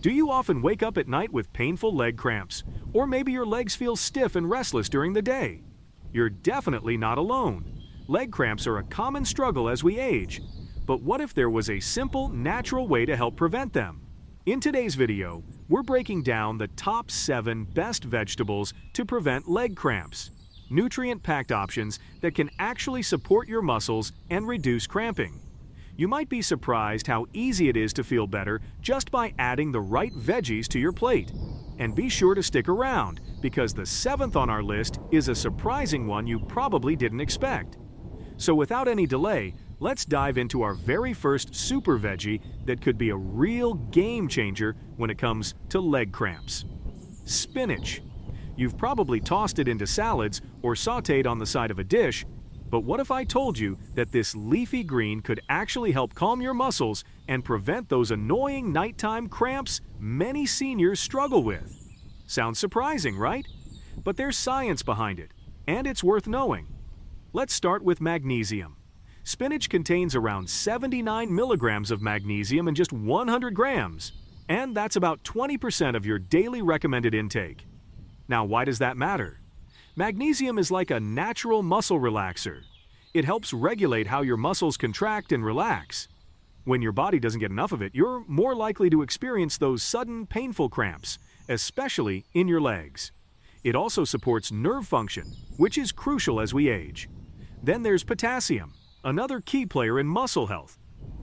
Do you often wake up at night with painful leg cramps? Or maybe your legs feel stiff and restless during the day? You're definitely not alone. Leg cramps are a common struggle as we age. But what if there was a simple, natural way to help prevent them? In today's video, we're breaking down the top 7 best vegetables to prevent leg cramps. Nutrient-packed options that can actually support your muscles and reduce cramping. You might be surprised how easy it is to feel better just by adding the right veggies to your plate. And be sure to stick around, because the 7th on our list is a surprising one you probably didn't expect. So without any delay, let's dive into our very first super veggie that could be a real game changer when it comes to leg cramps. Spinach. You've probably tossed it into salads or sautéed on the side of a dish, but what if I told you that this leafy green could actually help calm your muscles and prevent those annoying nighttime cramps many seniors struggle with? Sounds surprising, right? But there's science behind it, and it's worth knowing. Let's start with magnesium. Spinach contains around 79 milligrams of magnesium in just 100 grams, and that's about 20% of your daily recommended intake. Now, why does that matter? Magnesium is like a natural muscle relaxer. It helps regulate how your muscles contract and relax. When your body doesn't get enough of it, you're more likely to experience those sudden, painful cramps, especially in your legs. It also supports nerve function, which is crucial as we age. Then there's potassium, another key player in muscle health.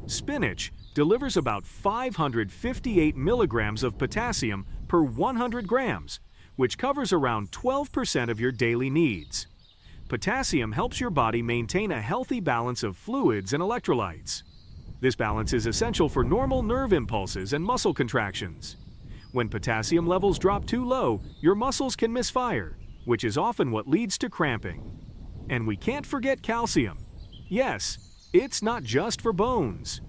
Spinach delivers about 558 milligrams of potassium per 100 grams, which covers around 12% of your daily needs. Potassium helps your body maintain a healthy balance of fluids and electrolytes. This balance is essential for normal nerve impulses and muscle contractions. When potassium levels drop too low, your muscles can misfire, which is often what leads to cramping. And we can't forget calcium. Yes, it's not just for bones.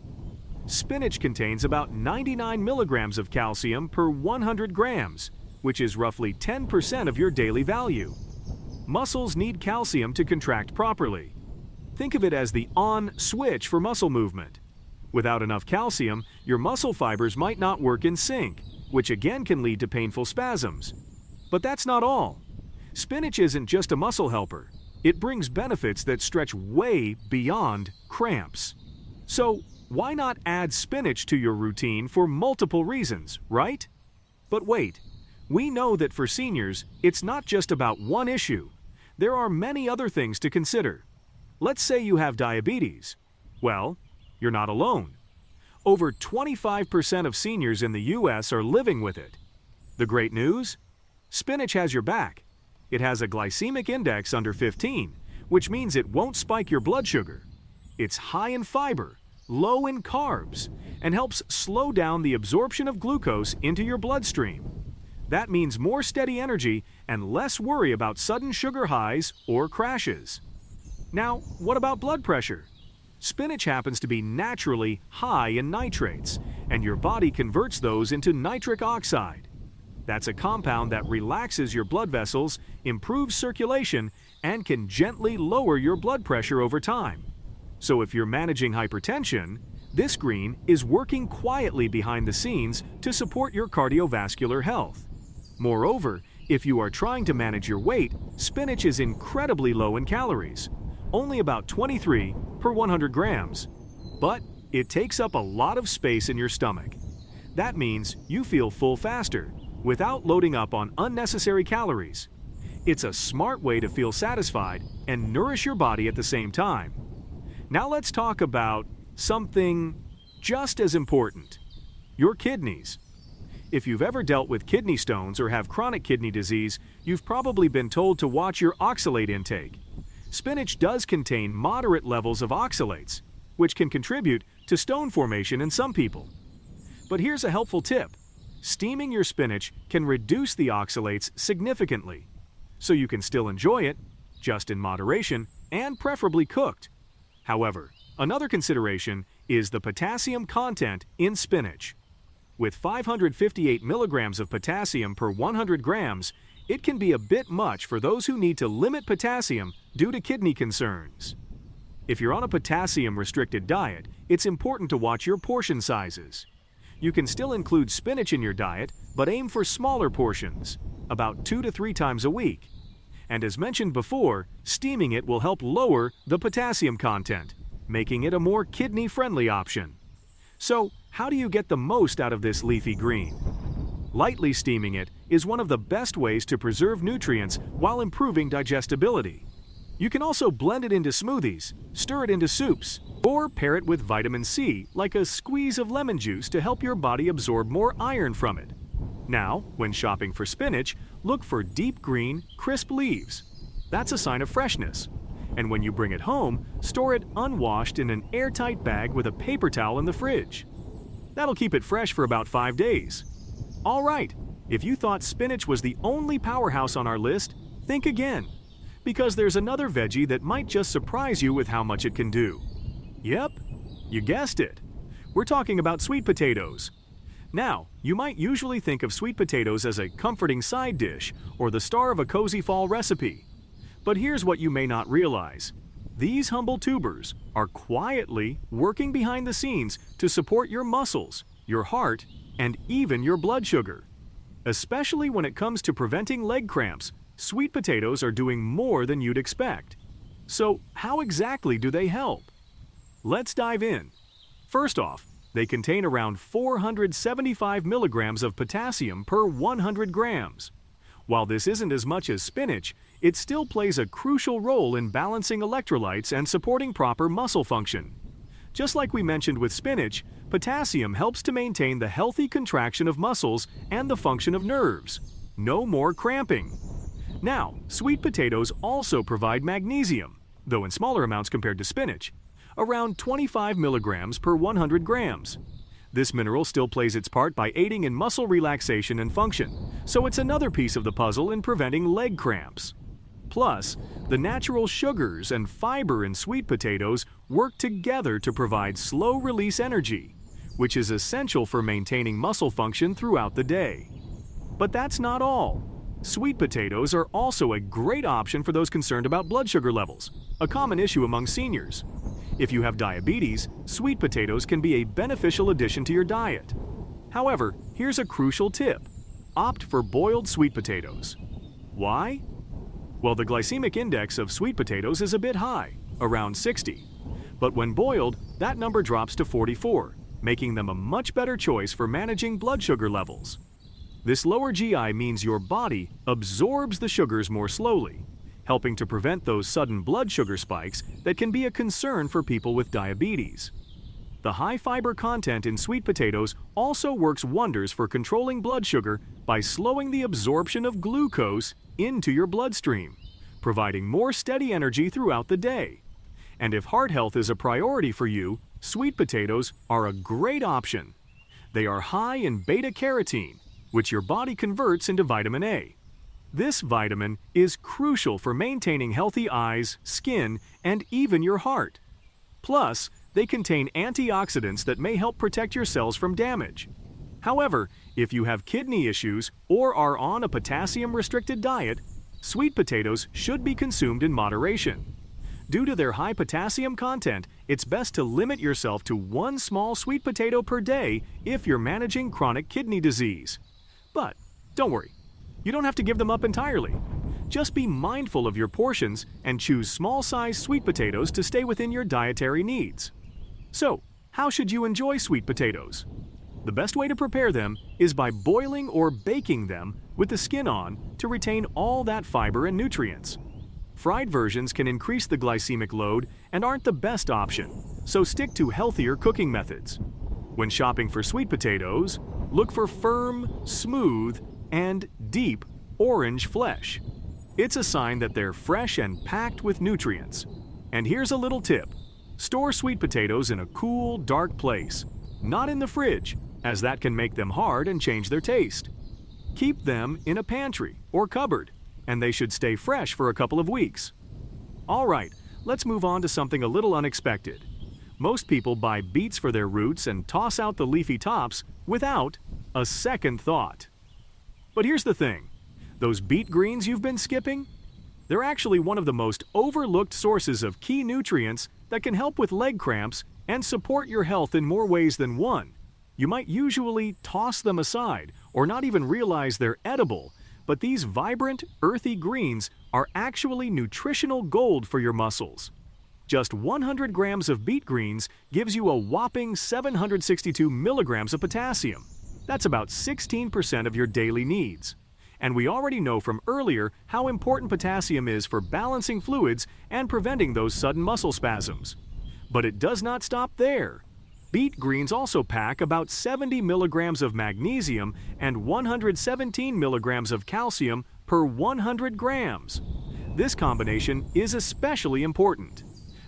Spinach contains about 99 milligrams of calcium per 100 grams, which is roughly 10% of your daily value. Muscles need calcium to contract properly. Think of it as the on switch for muscle movement. Without enough calcium, your muscle fibers might not work in sync, which again can lead to painful spasms. But that's not all. Spinach isn't just a muscle helper. It brings benefits that stretch way beyond cramps. So, why not add spinach to your routine for multiple reasons, right? But wait. We know that for seniors, it's not just about one issue. There are many other things to consider. Let's say you have diabetes. Well, you're not alone. Over 25% of seniors in the US are living with it. The great news? Spinach has your back. It has a glycemic index under 15, which means it won't spike your blood sugar. It's high in fiber, low in carbs, and helps slow down the absorption of glucose into your bloodstream. That means more steady energy and less worry about sudden sugar highs or crashes. Now, what about blood pressure? Spinach happens to be naturally high in nitrates, and your body converts those into nitric oxide. That's a compound that relaxes your blood vessels, improves circulation, and can gently lower your blood pressure over time. So if you're managing hypertension, this green is working quietly behind the scenes to support your cardiovascular health. Moreover, if you are trying to manage your weight, spinach is incredibly low in calories, only about 23 per 100 grams. But it takes up a lot of space in your stomach. That means you feel full faster, without loading up on unnecessary calories. It's a smart way to feel satisfied and nourish your body at the same time. Now let's talk about something just as important: your kidneys. If you've ever dealt with kidney stones or have chronic kidney disease, you've probably been told to watch your oxalate intake. Spinach does contain moderate levels of oxalates, which can contribute to stone formation in some people. But here's a helpful tip. Steaming your spinach can reduce the oxalates significantly, so you can still enjoy it, just in moderation, and preferably cooked. However, another consideration is the potassium content in spinach. With 558 milligrams of potassium per 100 grams, it can be a bit much for those who need to limit potassium due to kidney concerns. If you're on a potassium-restricted diet, it's important to watch your portion sizes. You can still include spinach in your diet, but aim for smaller portions, about 2 to 3 times a week. And as mentioned before, steaming it will help lower the potassium content, making it a more kidney-friendly option. So, how do you get the most out of this leafy green? Lightly steaming it is one of the best ways to preserve nutrients while improving digestibility. You can also blend it into smoothies, stir it into soups, or pair it with vitamin C, like a squeeze of lemon juice to help your body absorb more iron from it. Now, when shopping for spinach, look for deep green, crisp leaves. That's a sign of freshness. And when you bring it home, store it unwashed in an airtight bag with a paper towel in the fridge. That'll keep it fresh for about 5 days. All right, if you thought spinach was the only powerhouse on our list, think again. Because there's another veggie that might just surprise you with how much it can do. Yep, you guessed it. We're talking about sweet potatoes. Now, you might usually think of sweet potatoes as a comforting side dish or the star of a cozy fall recipe. But here's what you may not realize. These humble tubers are quietly working behind the scenes to support your muscles, your heart, and even your blood sugar. Especially when it comes to preventing leg cramps, sweet potatoes are doing more than you'd expect. So, how exactly do they help? Let's dive in. First off, they contain around 475 milligrams of potassium per 100 grams. While this isn't as much as spinach, it still plays a crucial role in balancing electrolytes and supporting proper muscle function. Just like we mentioned with spinach, potassium helps to maintain the healthy contraction of muscles and the function of nerves. No more cramping. Now, sweet potatoes also provide magnesium, though in smaller amounts compared to spinach, around 25 milligrams per 100 grams. This mineral still plays its part by aiding in muscle relaxation and function, so it's another piece of the puzzle in preventing leg cramps. Plus, the natural sugars and fiber in sweet potatoes work together to provide slow-release energy, which is essential for maintaining muscle function throughout the day. But that's not all. Sweet potatoes are also a great option for those concerned about blood sugar levels, a common issue among seniors. If you have diabetes, sweet potatoes can be a beneficial addition to your diet. However, here's a crucial tip. Opt for boiled sweet potatoes. Why? Well, the glycemic index of sweet potatoes is a bit high, around 60. But when boiled, that number drops to 44, making them a much better choice for managing blood sugar levels. This lower GI means your body absorbs the sugars more slowly, helping to prevent those sudden blood sugar spikes that can be a concern for people with diabetes. The high fiber content in sweet potatoes also works wonders for controlling blood sugar by slowing the absorption of glucose into your bloodstream, providing more steady energy throughout the day. And if heart health is a priority for you, sweet potatoes are a great option. They are high in beta-carotene, which your body converts into vitamin A. This vitamin is crucial for maintaining healthy eyes, skin, and even your heart. Plus, they contain antioxidants that may help protect your cells from damage. However, if you have kidney issues or are on a potassium-restricted diet, sweet potatoes should be consumed in moderation. Due to their high potassium content, it's best to limit yourself to 1 small sweet potato per day if you're managing chronic kidney disease. But don't worry, you don't have to give them up entirely. Just be mindful of your portions and choose small-sized sweet potatoes to stay within your dietary needs. So, how should you enjoy sweet potatoes? The best way to prepare them is by boiling or baking them with the skin on to retain all that fiber and nutrients. Fried versions can increase the glycemic load and aren't the best option, so stick to healthier cooking methods. When shopping for sweet potatoes, look for firm, smooth, and deep orange flesh. It's a sign that they're fresh and packed with nutrients. And here's a little tip. Store sweet potatoes in a cool, dark place, not in the fridge, as that can make them hard and change their taste. Keep them in a pantry or cupboard, and they should stay fresh for a couple of weeks. All right, let's move on to something a little unexpected. Most people buy beets for their roots and toss out the leafy tops without a second thought. But here's the thing. Those beet greens you've been skipping? They're actually one of the most overlooked sources of key nutrients that can help with leg cramps and support your health in more ways than one. You might usually toss them aside or not even realize they're edible, but these vibrant, earthy greens are actually nutritional gold for your muscles. Just 100 grams of beet greens gives you a whopping 762 milligrams of potassium. That's about 16% of your daily needs. And we already know from earlier how important potassium is for balancing fluids and preventing those sudden muscle spasms. But it does not stop there. Beet greens also pack about 70 milligrams of magnesium and 117 milligrams of calcium per 100 grams. This combination is especially important.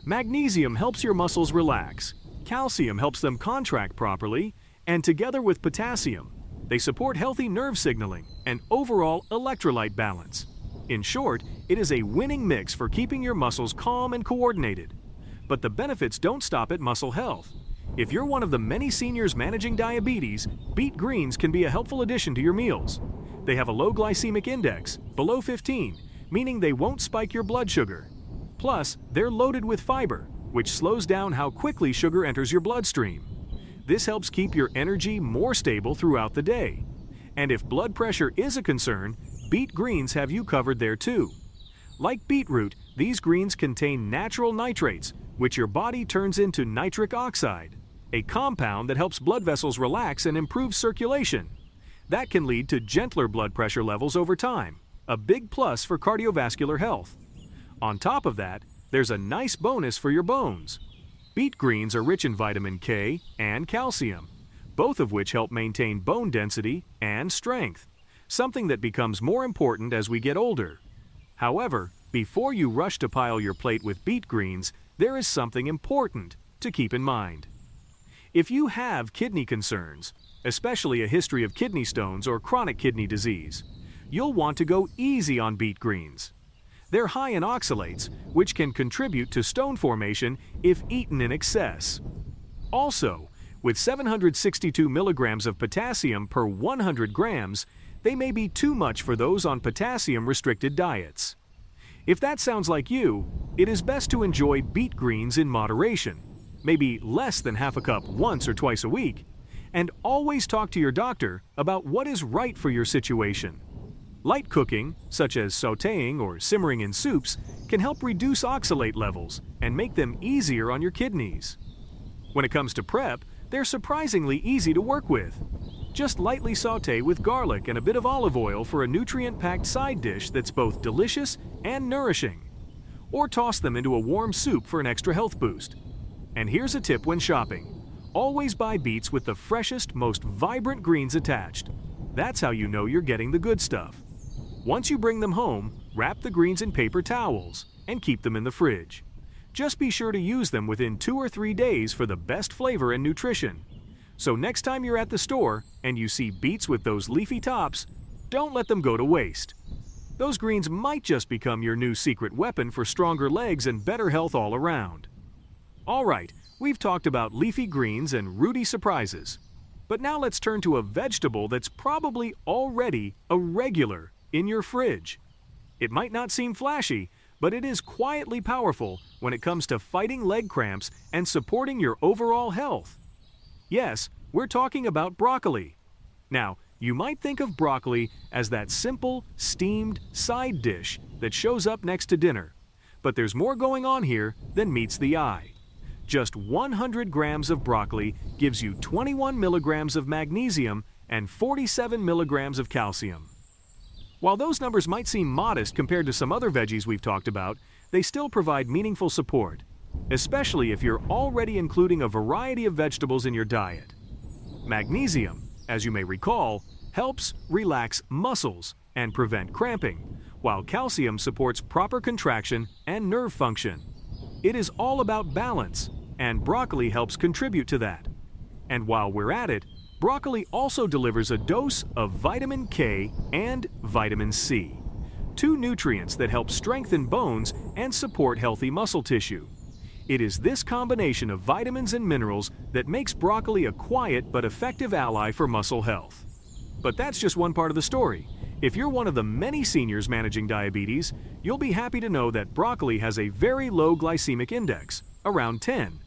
Magnesium helps your muscles relax, calcium helps them contract properly, and together with potassium, they support healthy nerve signaling and overall electrolyte balance. In short, it is a winning mix for keeping your muscles calm and coordinated. But the benefits don't stop at muscle health. If you're one of the many seniors managing diabetes, beet greens can be a helpful addition to your meals. They have a low glycemic index, below 15, meaning they won't spike your blood sugar. Plus, they're loaded with fiber, which slows down how quickly sugar enters your bloodstream. This helps keep your energy more stable throughout the day. And if blood pressure is a concern, beet greens have you covered there too. Like beetroot, these greens contain natural nitrates, which your body turns into nitric oxide, a compound that helps blood vessels relax and improve circulation. That can lead to gentler blood pressure levels over time, a big plus for cardiovascular health. On top of that, there's a nice bonus for your bones. Beet greens are rich in vitamin K and calcium, both of which help maintain bone density and strength, something that becomes more important as we get older. However, before you rush to pile your plate with beet greens, there is something important to keep in mind. If you have kidney concerns, especially a history of kidney stones or chronic kidney disease, you'll want to go easy on beet greens. They're high in oxalates, which can contribute to stone formation if eaten in excess. Also, with 762 milligrams of potassium per 100 grams, they may be too much for those on potassium-restricted diets. If that sounds like you, it is best to enjoy beet greens in moderation, maybe less than half a cup once or twice a week, and always talk to your doctor about what is right for your situation. Light cooking, such as sautéing or simmering in soups, can help reduce oxalate levels and make them easier on your kidneys. When it comes to prep, they're surprisingly easy to work with. Just lightly sauté with garlic and a bit of olive oil for a nutrient-packed side dish that's both delicious and nourishing. Or toss them into a warm soup for an extra health boost. And here's a tip when shopping. Always buy beets with the freshest, most vibrant greens attached. That's how you know you're getting the good stuff. Once you bring them home, wrap the greens in paper towels and keep them in the fridge. Just be sure to use them within 2 or 3 days for the best flavor and nutrition. So next time you're at the store and you see beets with those leafy tops, don't let them go to waste. Those greens might just become your new secret weapon for stronger legs and better health all around. All right, we've talked about leafy greens and rooty surprises. But now let's turn to a vegetable that's probably already a regular in your fridge. It might not seem flashy, but it is quietly powerful when it comes to fighting leg cramps and supporting your overall health. Yes, we're talking about broccoli. Now, you might think of broccoli as that simple, steamed side dish that shows up next to dinner. But there's more going on here than meets the eye. Just 100 grams of broccoli gives you 21 milligrams of magnesium and 47 milligrams of calcium. While those numbers might seem modest compared to some other veggies we've talked about, they still provide meaningful support, especially if you're already including a variety of vegetables in your diet. Magnesium, as you may recall, helps relax muscles and prevent cramping, while calcium supports proper contraction and nerve function. It is all about balance, and broccoli helps contribute to that. And while we're at it, broccoli also delivers a dose of vitamin K and vitamin C, 2 nutrients that help strengthen bones and support healthy muscle tissue. It is this combination of vitamins and minerals that makes broccoli a quiet but effective ally for muscle health. But that's just one part of the story. If you're one of the many seniors managing diabetes, you'll be happy to know that broccoli has a very low glycemic index, around 10,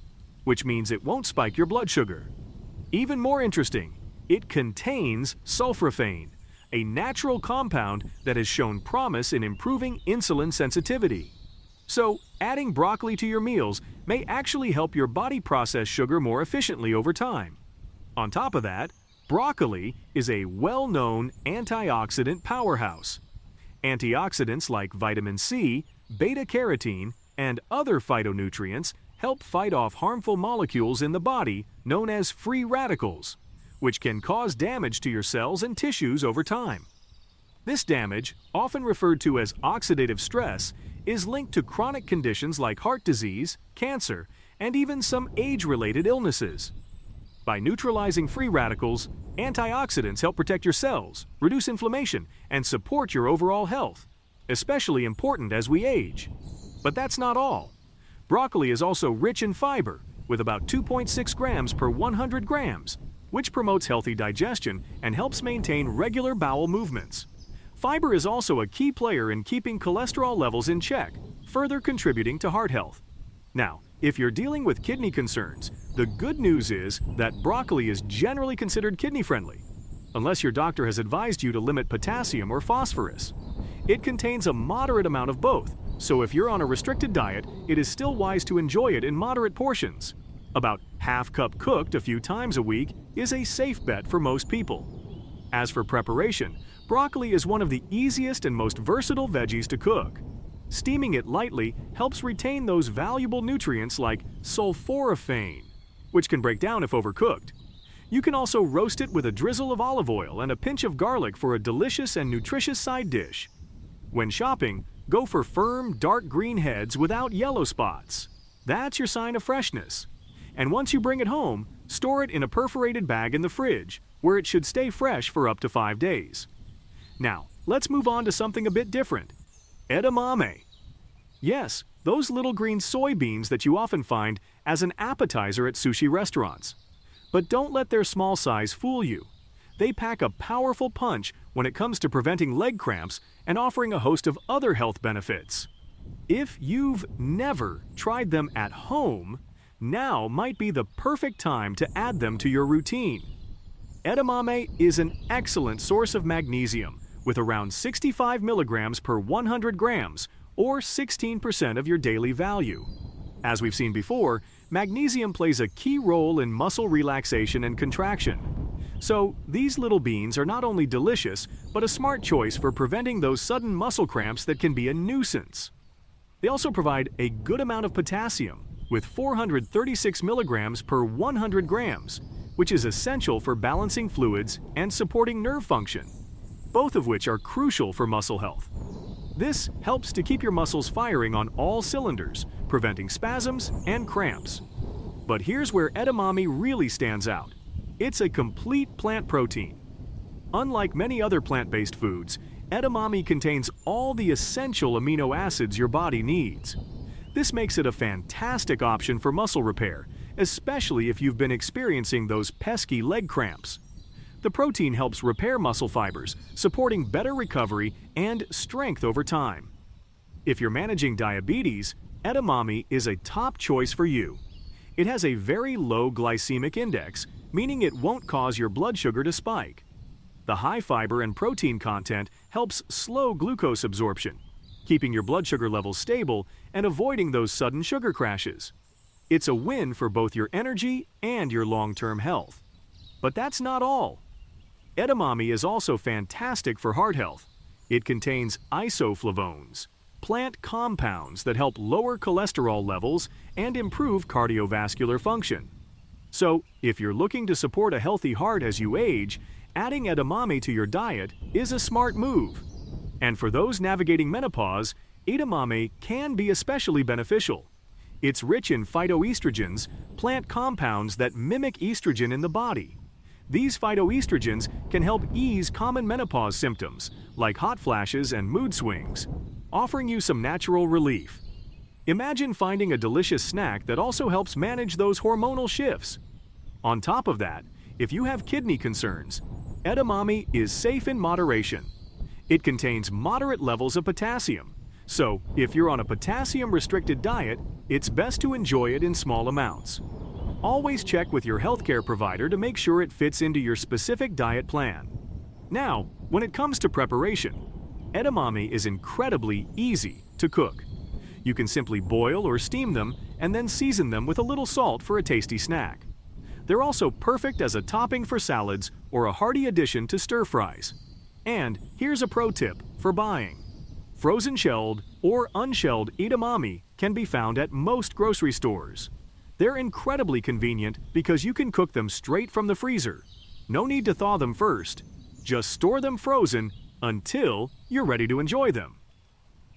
which means it won't spike your blood sugar. Even more interesting, it contains sulforaphane, a natural compound that has shown promise in improving insulin sensitivity. So, adding broccoli to your meals may actually help your body process sugar more efficiently over time. On top of that, broccoli is a well-known antioxidant powerhouse. Antioxidants like vitamin C, beta-carotene, and other phytonutrients help fight off harmful molecules in the body known as free radicals, which can cause damage to your cells and tissues over time. This damage, often referred to as oxidative stress, is linked to chronic conditions like heart disease, cancer, and even some age-related illnesses. By neutralizing free radicals, antioxidants help protect your cells, reduce inflammation, and support your overall health, especially important as we age. But that's not all. Broccoli is also rich in fiber, with about 2.6 grams per 100 grams, which promotes healthy digestion and helps maintain regular bowel movements. Fiber is also a key player in keeping cholesterol levels in check, further contributing to heart health. Now, if you're dealing with kidney concerns, the good news is that broccoli is generally considered kidney-friendly, unless your doctor has advised you to limit potassium or phosphorus. It contains a moderate amount of both, so if you're on a restricted diet, it is still wise to enjoy it in moderate portions. About half cup cooked a few times a week is a safe bet for most people. As for preparation, broccoli is one of the easiest and most versatile veggies to cook. Steaming it lightly helps retain those valuable nutrients like sulforaphane, which can break down if overcooked. You can also roast it with a drizzle of olive oil and a pinch of garlic for a delicious and nutritious side dish. When shopping, go for firm, dark green heads without yellow spots. That's your sign of freshness. And once you bring it home, store it in a perforated bag in the fridge, where it should stay fresh for up to 5 days. Now, let's move on to something a bit different. Edamame. Yes, those little green soybeans that you often find as an appetizer at sushi restaurants. But don't let their small size fool you. They pack a powerful punch when it comes to preventing leg cramps and offering a host of other health benefits. If you've never tried them at home, now might be the perfect time to add them to your routine. Edamame is an excellent source of magnesium, with around 65 milligrams per 100 grams, or 16% of your daily value. As we've seen before, magnesium plays a key role in muscle relaxation and contraction. So, these little beans are not only delicious, but a smart choice for preventing those sudden muscle cramps that can be a nuisance. They also provide a good amount of potassium, with 436 milligrams per 100 grams, which is essential for balancing fluids and supporting nerve function, both of which are crucial for muscle health. This helps to keep your muscles firing on all cylinders, preventing spasms and cramps. But here's where edamame really stands out. It's a complete plant protein. Unlike many other plant-based foods, edamame contains all the essential amino acids your body needs. This makes it a fantastic option for muscle repair, especially if you've been experiencing those pesky leg cramps. The protein helps repair muscle fibers, supporting better recovery and strength over time. If you're managing diabetes, edamame is a top choice for you. It has a very low glycemic index, meaning it won't cause your blood sugar to spike. The high fiber and protein content helps slow glucose absorption, keeping your blood sugar levels stable and avoiding those sudden sugar crashes. It's a win for both your energy and your long-term health. But that's not all. Edamame is also fantastic for heart health. It contains isoflavones, plant compounds that help lower cholesterol levels and improve cardiovascular function. So, if you're looking to support a healthy heart as you age, adding edamame to your diet is a smart move. And for those navigating menopause, edamame can be especially beneficial. It's rich in phytoestrogens, plant compounds that mimic estrogen in the body. These phytoestrogens can help ease common menopause symptoms, like hot flashes and mood swings, offering you some natural relief. Imagine finding a delicious snack that also helps manage those hormonal shifts. On top of that, if you have kidney concerns, edamame is safe in moderation. It contains moderate levels of potassium, so if you're on a potassium-restricted diet, it's best to enjoy it in small amounts. Always check with your healthcare provider to make sure it fits into your specific diet plan. Now, when it comes to preparation, edamame is incredibly easy to cook. You can simply boil or steam them and then season them with a little salt for a tasty snack. They're also perfect as a topping for salads or a hearty addition to stir-fries. And here's a pro tip for buying. Frozen shelled or unshelled edamame can be found at most grocery stores. They're incredibly convenient because you can cook them straight from the freezer. No need to thaw them first. Just store them frozen until you're ready to enjoy them.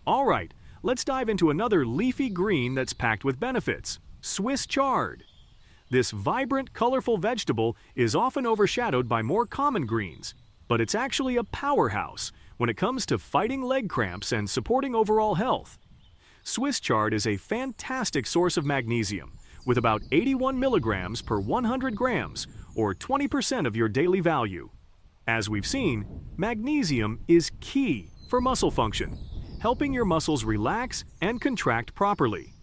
All right, let's dive into another leafy green that's packed with benefits: Swiss chard. This vibrant, colorful vegetable is often overshadowed by more common greens, but it's actually a powerhouse when it comes to fighting leg cramps and supporting overall health. Swiss chard is a fantastic source of magnesium, with about 81 milligrams per 100 grams, or 20% of your daily value. As we've seen, magnesium is key for muscle function, helping your muscles relax and contract properly.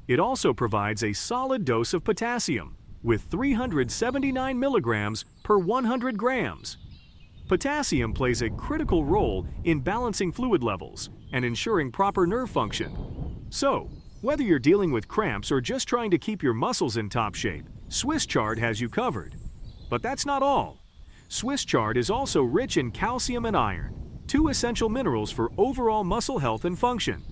It also provides a solid dose of potassium, with 379 milligrams per 100 grams. Potassium plays a critical role in balancing fluid levels and ensuring proper nerve function. So, whether you're dealing with cramps or just trying to keep your muscles in top shape, Swiss chard has you covered. But that's not all. Swiss chard is also rich in calcium and iron, two essential minerals for overall muscle health and function.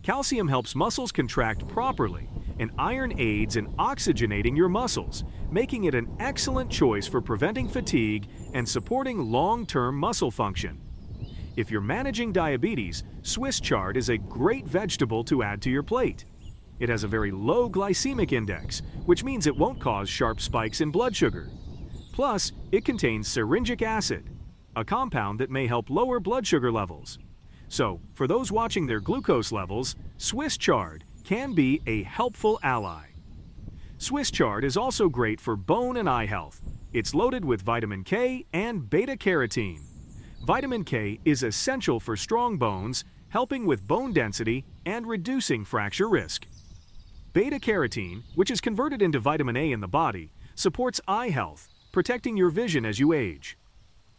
Calcium helps muscles contract properly, and iron aids in oxygenating your muscles, making it an excellent choice for preventing fatigue and supporting long-term muscle function. If you're managing diabetes, Swiss chard is a great vegetable to add to your plate. It has a very low glycemic index, which means it won't cause sharp spikes in blood sugar. Plus, it contains syringic acid, a compound that may help lower blood sugar levels. So, for those watching their glucose levels, Swiss chard can be a helpful ally. Swiss chard is also great for bone and eye health. It's loaded with vitamin K and beta-carotene. Vitamin K is essential for strong bones, helping with bone density and reducing fracture risk. Beta-carotene, which is converted into vitamin A in the body, supports eye health, protecting your vision as you age.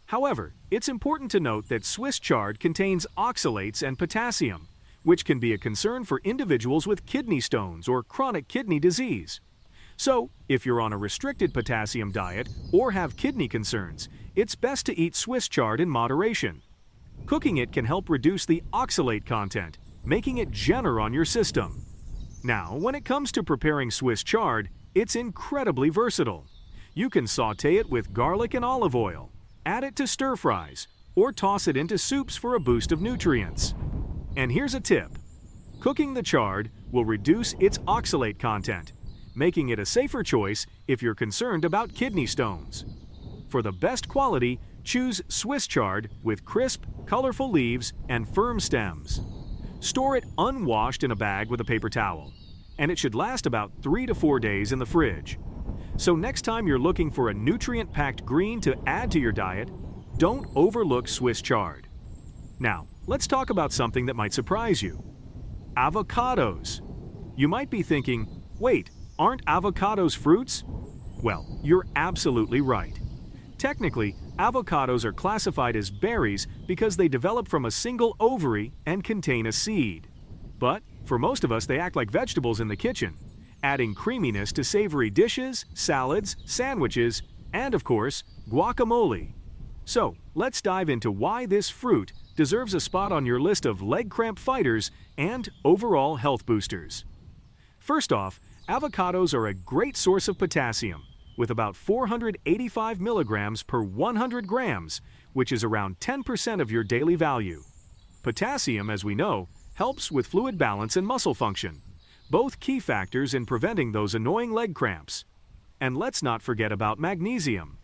However, it's important to note that Swiss chard contains oxalates and potassium, which can be a concern for individuals with kidney stones or chronic kidney disease. So, if you're on a restricted potassium diet or have kidney concerns, it's best to eat Swiss chard in moderation. Cooking it can help reduce the oxalate content, making it gentler on your system. Now, when it comes to preparing Swiss chard, it's incredibly versatile. You can sauté it with garlic and olive oil, add it to stir-fries, or toss it into soups for a boost of nutrients. And here's a tip. Cooking the chard will reduce its oxalate content, making it a safer choice if you're concerned about kidney stones. For the best quality, choose Swiss chard with crisp, colorful leaves and firm stems. Store it unwashed in a bag with a paper towel, and it should last about 3 to 4 days in the fridge. So next time you're looking for a nutrient-packed green to add to your diet, don't overlook Swiss chard. Now, let's talk about something that might surprise you. Avocados. You might be thinking, wait, aren't avocados fruits? Well, you're absolutely right. Technically, avocados are classified as berries because they develop from a single ovary and contain a seed. But for most of us, they act like vegetables in the kitchen, adding creaminess to savory dishes, salads, sandwiches, and of course, guacamole. So, let's dive into why this fruit deserves a spot on your list of leg cramp fighters and overall health boosters. First off, avocados are a great source of potassium, with about 485 milligrams per 100 grams, which is around 10% of your daily value. Potassium, as we know, helps with fluid balance and muscle function, both key factors in preventing those annoying leg cramps. And let's not forget about magnesium.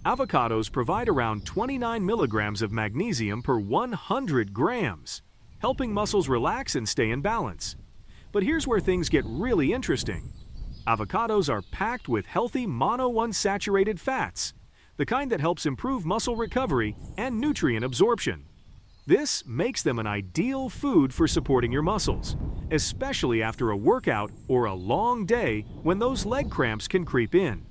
Avocados provide around 29 milligrams of magnesium per 100 grams, helping muscles relax and stay in balance. But here's where things get really interesting. Avocados are packed with healthy monounsaturated fats, the kind that helps improve muscle recovery and nutrient absorption. This makes them an ideal food for supporting your muscles, especially after a workout or a long day when those leg cramps can creep in.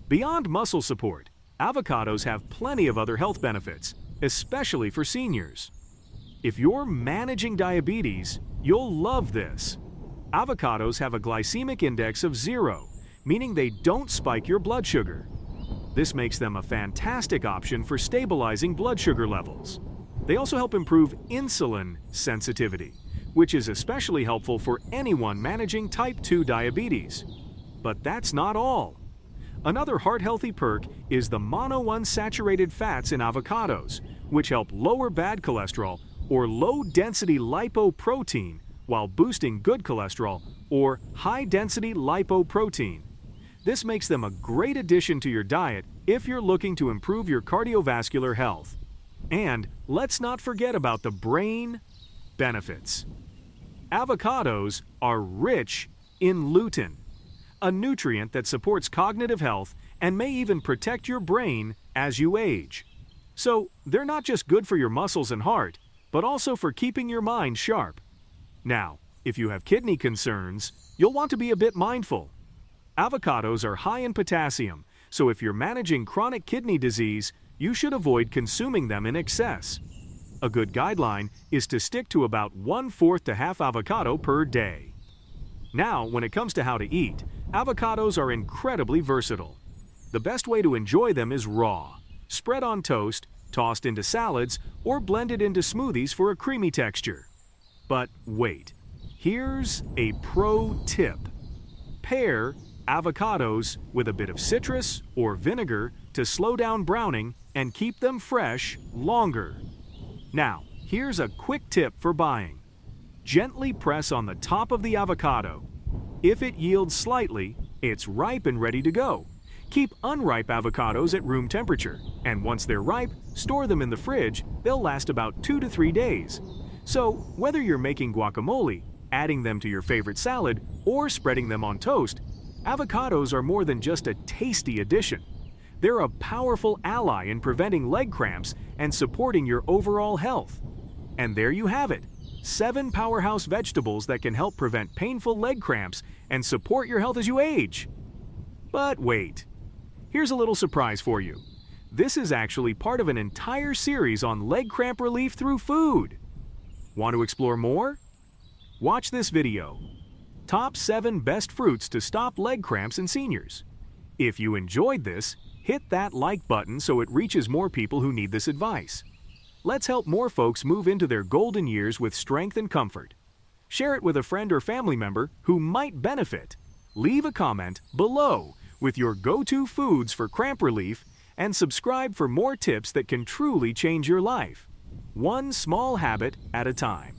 Beyond muscle support, avocados have plenty of other health benefits, especially for seniors. If you're managing diabetes, you'll love this. Avocados have a glycemic index of 0, meaning they don't spike your blood sugar. This makes them a fantastic option for stabilizing blood sugar levels. They also help improve insulin sensitivity, which is especially helpful for anyone managing type 2 diabetes. But that's not all. Another heart-healthy perk is the monounsaturated fats in avocados, which help lower bad cholesterol or low-density lipoprotein while boosting good cholesterol or high-density lipoprotein. This makes them a great addition to your diet if you're looking to improve your cardiovascular health. And let's not forget about the brain benefits. Avocados are rich in lutein, a nutrient that supports cognitive health and may even protect your brain as you age. So they're not just good for your muscles and heart, but also for keeping your mind sharp. Now, if you have kidney concerns, you'll want to be a bit mindful. Avocados are high in potassium, so if you're managing chronic kidney disease, you should avoid consuming them in excess. A good guideline is to stick to about 1/4 to half avocado per day. Now, when it comes to how to eat, avocados are incredibly versatile. The best way to enjoy them is raw, spread on toast, tossed into salads, or blended into smoothies for a creamy texture. But wait, here's a pro tip. Pair avocados with a bit of citrus or vinegar to slow down browning and keep them fresh longer. Now, here's a quick tip for buying. Gently press on the top of the avocado. If it yields slightly, it's ripe and ready to go. Keep unripe avocados at room temperature, and once they're ripe, store them in the fridge. They'll last about 2 to 3 days. So, whether you're making guacamole, adding them to your favorite salad, or spreading them on toast, avocados are more than just a tasty addition. They're a powerful ally in preventing leg cramps and supporting your overall health. And there you have it, 7 powerhouse vegetables that can help prevent painful leg cramps and support your health as you age. But wait, here's a little surprise for you. This is actually part of an entire series on leg cramp relief through food. Want to explore more? Watch this video. Top 7 best fruits to stop leg cramps in seniors. If you enjoyed this, hit that like button so it reaches more people who need this advice. Let's help more folks move into their golden years with strength and comfort. Share it with a friend or family member who might benefit. Leave a comment below with your go-to foods for cramp relief and subscribe for more tips that can truly change your life. One small habit at a time.